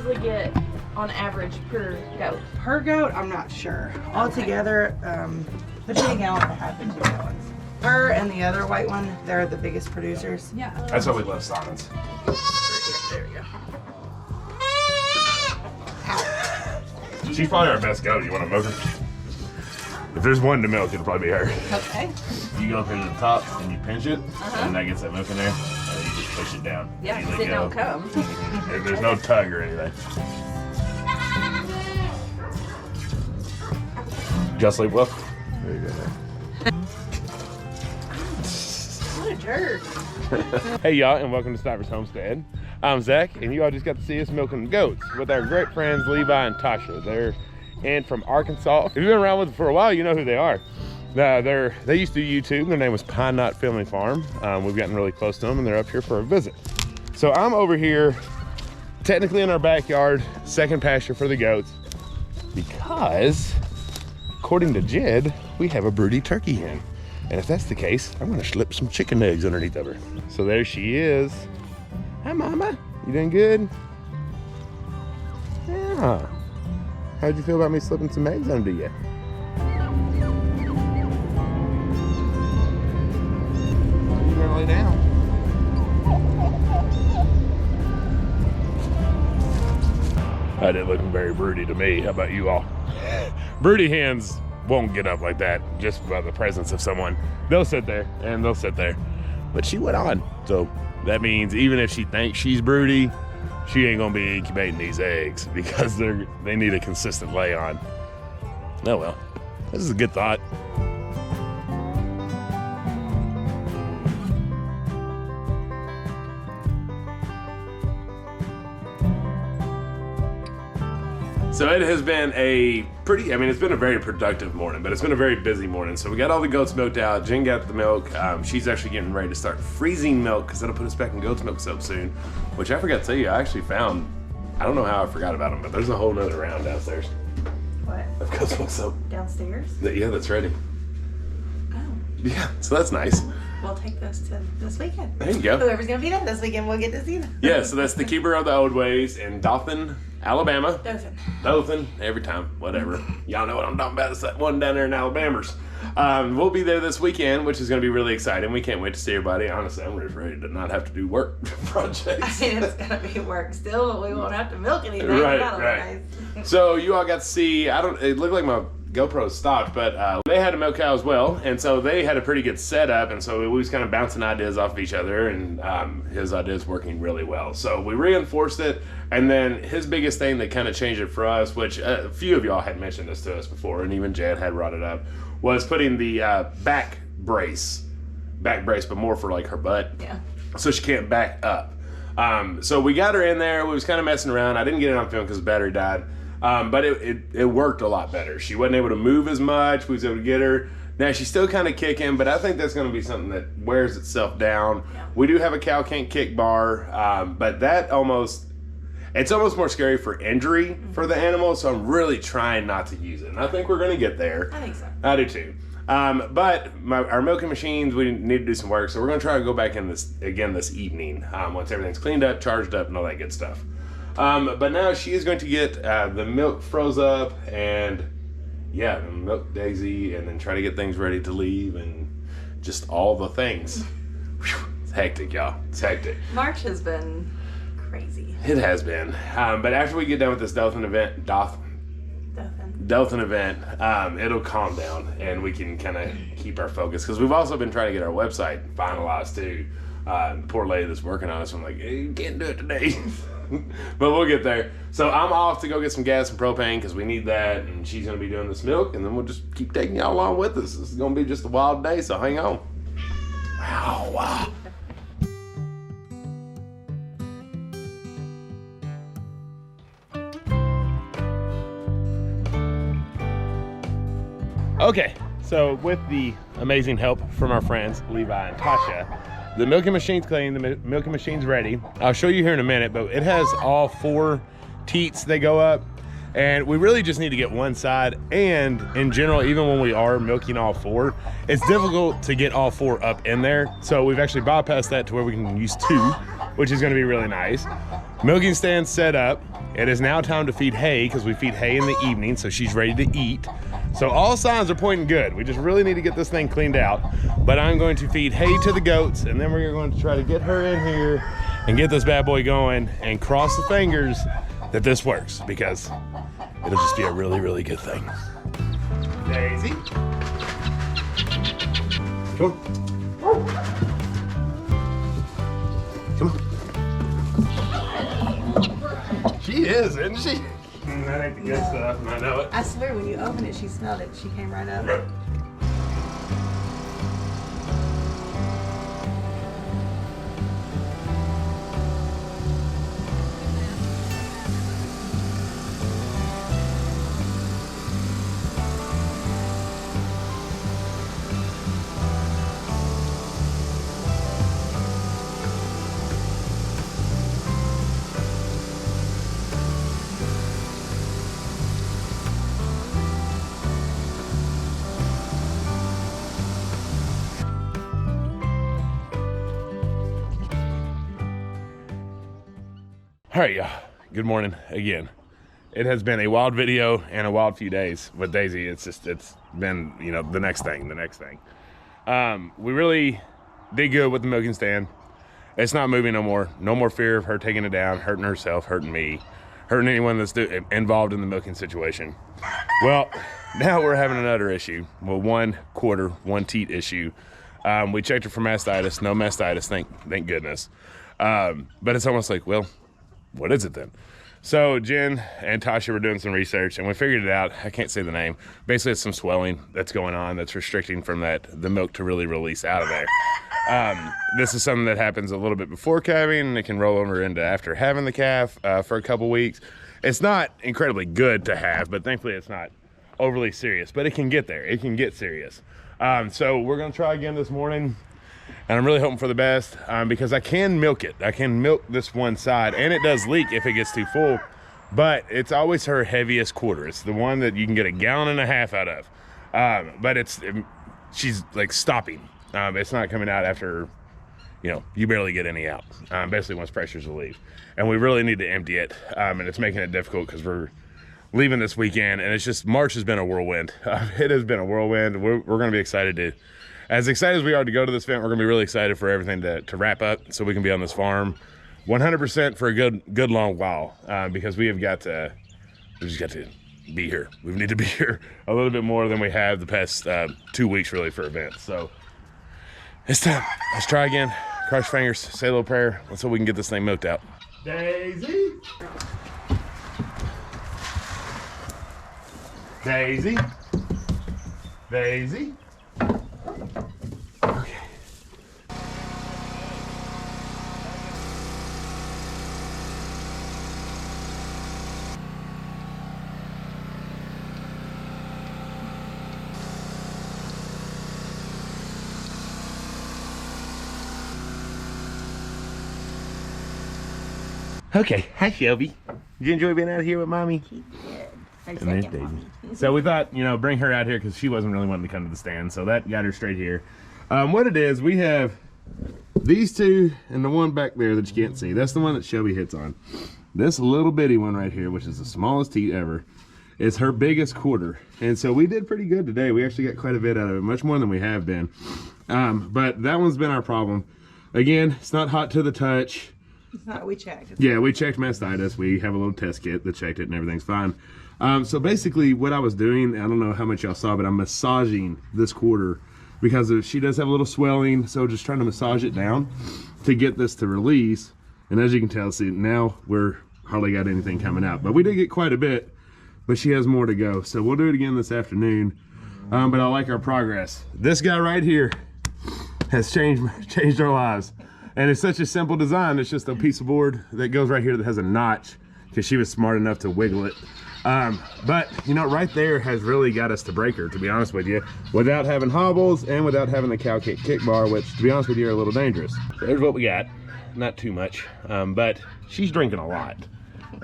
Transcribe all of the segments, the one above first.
usually get on average per goat? Per goat, I'm not sure. Altogether, between a gallon and a half and 2 gallons. Her and the other white one, they're the biggest producers. Yeah. That's why we love Sonnets. There we go. She's probably our best goat. You want to milk her? If there's one to milk, it'll probably be her. Okay. You go up into the top and you pinch it, and that gets that milk in there, and you just push it down. Yeah, You because let it go. don't come. And there's no tug or anything. Just sleep well? There you go. What a jerk. Hey y'all, and welcome to Stivers Homestead. I'm Zach, and you all just got to see us milking goats with our great friends Levi and Tasha. They're in from Arkansas. If you've been around with them for a while, you know who they are. They used to do YouTube. Their name was Pine Knot Family Farm. We've gotten really close to them, and they're up here for a visit. So I'm over here, technically in our backyard, second pasture for the goats, because according to Jed, we have a broody turkey hen. And if that's the case, I'm gonna slip some chicken eggs underneath of her. So there she is. Hi, Mama. You doing good? Yeah. How'd you feel about me slipping some eggs under you? You gonna lay down? That didn't look very broody to me. How about you all? Broody hens won't get up like that just by the presence of someone. They'll sit there and they'll sit there. But she went on. So that means even if she thinks she's broody, she ain't gonna be incubating these eggs because they need a consistent lay on. Oh well, this is a good thought. So it has been it's been a very productive morning, but it's been a very busy morning. So we got all the goats milked out. Jen got the milk. She's actually getting ready to start freezing milk because that'll put us back in goat's milk soap soon, which I forgot to tell you, I actually found, I don't know how I forgot about them, but there's a whole nother round downstairs What? of goat's milk soap. Downstairs? Yeah, that's ready. Oh. Yeah, so that's nice. We'll take those to this weekend. There you go. Whoever's gonna be there this weekend, we'll get to see them. Yeah, so that's the keeper of the old ways in Dothan, Alabama. Dothan, every time, whatever. Y'all know what I'm talking about. It's that one down there in Alabama's. We'll be there this weekend, which is going to be really exciting. We can't wait to see everybody. Honestly, I'm just ready to not have to do work projects. I mean, it's gonna be work still, but we won't have to milk anything. Right, That'll be right. nice. So you all got to see, it looked like my GoPro stopped, but they had a milk cow as well, and so they had a pretty good setup, and so we was kind of bouncing ideas off of each other, and his ideas working really well. So we reinforced it, and then his biggest thing that kind of changed it for us, which a few of y'all had mentioned this to us before, and even Jed had brought it up, was putting the back brace, but more for like her butt, Yeah. so she can't back up. So we got her in there. We was kind of messing around. I didn't get it on film because the battery died. But it worked a lot better. She wasn't able to move as much. We was able to get her. Now she's still kind of kicking, but I think that's going to be something that wears itself down. Yeah. We do have a cow can't kick bar, but it's almost more scary for injury for the animal. So I'm really trying not to use it. And I think we're going to get there. I think so. I do too. But our milking machines, we need to do some work. So we're going to try to go back in this evening once everything's cleaned up, charged up, and all that good stuff. But now she is going to get the milk froze up and the milk daisy, and then try to get things ready to leave and just all the things. Whew, it's hectic, y'all. It's hectic. March has been crazy. It has been. But after we get done with this Dothan event, it'll calm down and we can kind of keep our focus, because we've also been trying to get our website finalized too. The poor lady that's working on us, I'm like, hey, you can't do it today. But we'll get there. So I'm off to go get some gas and propane because we need that, and she's going to be doing this milk, and then we'll just keep taking y'all along with us. This is going to be just a wild day, so hang on. Wow. Okay, so with the amazing help from our friends Levi and Tasha, the milking machine's clean, the milking machine's ready. I'll show you here in a minute, but it has all 4 teats that go up, and we really just need to get one side. And in general, even when we are milking all 4, it's difficult to get all 4 up in there. So we've actually bypassed that to where we can use 2, which is gonna be really nice. Milking stand set up. It is now time to feed hay because we feed hay in the evening, so she's ready to eat. So all signs are pointing good. We just really need to get this thing cleaned out. But I'm going to feed hay to the goats, and then we're going to try to get her in here and get this bad boy going and cross the fingers that this works, because it'll just be a really, really good thing. Daisy. Come on. Come on. She is, isn't she? That ain't the good stuff, I know it. I swear when you opened it, she smelled it. She came right up. All right, y'all. Good morning again. It has been a wild video and a wild few days with Daisy. It's been, you know, the next thing. We really did good with the milking stand. It's not moving no more. No more fear of her taking it down, hurting herself, hurting me, hurting anyone that's involved in the milking situation. Well, now we're having another issue. Well, one teat issue. We checked her for mastitis. No mastitis, thank goodness. But it's almost like, well, what is it then? So Jen and Tasha were doing some research and we figured it out. I can't say the name. Basically, it's some swelling that's going on that's restricting from the milk to really release out of there. This is something that happens a little bit before calving, and it can roll over into after having the calf for a couple weeks. It's not incredibly good to have, but thankfully it's not overly serious, but it can get there. It can get serious. So we're gonna try again this morning. And I'm really hoping for the best because I can milk it. I can milk this one side, and it does leak if it gets too full, but it's always her heaviest quarter. It's the one that you can get 1.5 gallons out of. But she's like stopping. It's not coming out after, you know, you barely get any out. Basically once pressures will leave. And we really need to empty it. And it's making it difficult because we're leaving this weekend, and it's just, March has been a whirlwind. It has been a whirlwind. We're gonna be excited as excited as we are to go to this event, we're gonna be really excited for everything to wrap up so we can be on this farm 100% for a good long while, because we just got to be here. We need to be here a little bit more than we have the past 2 weeks really for events. So it's time. Let's try again. Cross your fingers, say a little prayer. Let's hope we can get this thing milked out. Daisy. Daisy. Daisy. Okay. Okay, hi Shelby. Did you enjoy being out here with mommy? He did. And there's Daisy. So we thought, you know, bring her out here because she wasn't really wanting to come to the stand, so that got her straight here. What it is, we have these two and the one back there that you can't see. That's the one that Shelby hits on. This little bitty one right here, which is the smallest teat ever, is her biggest quarter. And so we did pretty good today. We actually got quite a bit out of it, much more than we have been. But that one's been our problem. Again, it's not hot to the touch. It's not, we checked. Yeah, we checked mastitis. We have a little test kit that checked it and everything's fine. So basically what I was doing, I don't know how much y'all saw, but I'm massaging this quarter because she does have a little swelling. So just trying to massage it down to get this to release. And as you can tell, see, now we're hardly got anything coming out, but we did get quite a bit, but she has more to go. So we'll do it again this afternoon. But I like our progress. This guy right here has changed our lives. And it's such a simple design. It's just a piece of board that goes right here that has a notch because she was smart enough to wiggle it. But you know, right there has really got us to break her, to be honest with you, without having hobbles and without having the cow kick bar, which to be honest with you are a little dangerous. So there's what we got. Not too much, but she's drinking a lot.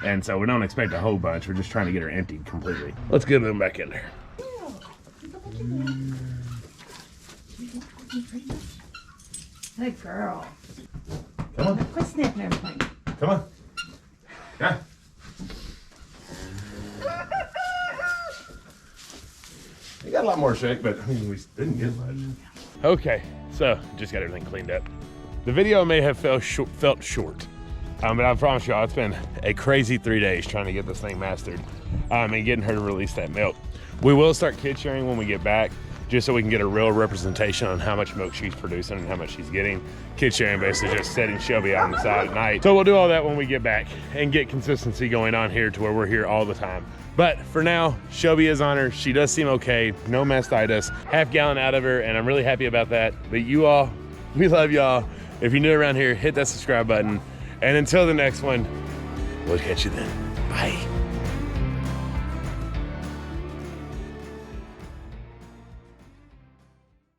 And so we don't expect a whole bunch. We're just trying to get her emptied completely. Let's get them back in there. Good girl. Come on. Quit sniffing everything. Come on. Yeah. got a lot more shake, but I mean, we didn't get much. Okay, so just got everything cleaned up. The video may have felt short, but I promise y'all, it's been a crazy 3 days trying to get this thing mastered and getting her to release that milk. We will start kid sharing when we get back, just so we can get a real representation on how much milk she's producing and how much she's getting. Kid sharing basically just setting Shelby out on the side at night. So we'll do all that when we get back and get consistency going on here to where we're here all the time. But for now, Shelby is on her. She does seem okay, no mastitis, half gallon out of her, and I'm really happy about that. But you all, we love y'all. If you're new around here, hit that subscribe button. And until the next one, we'll catch you then. Bye.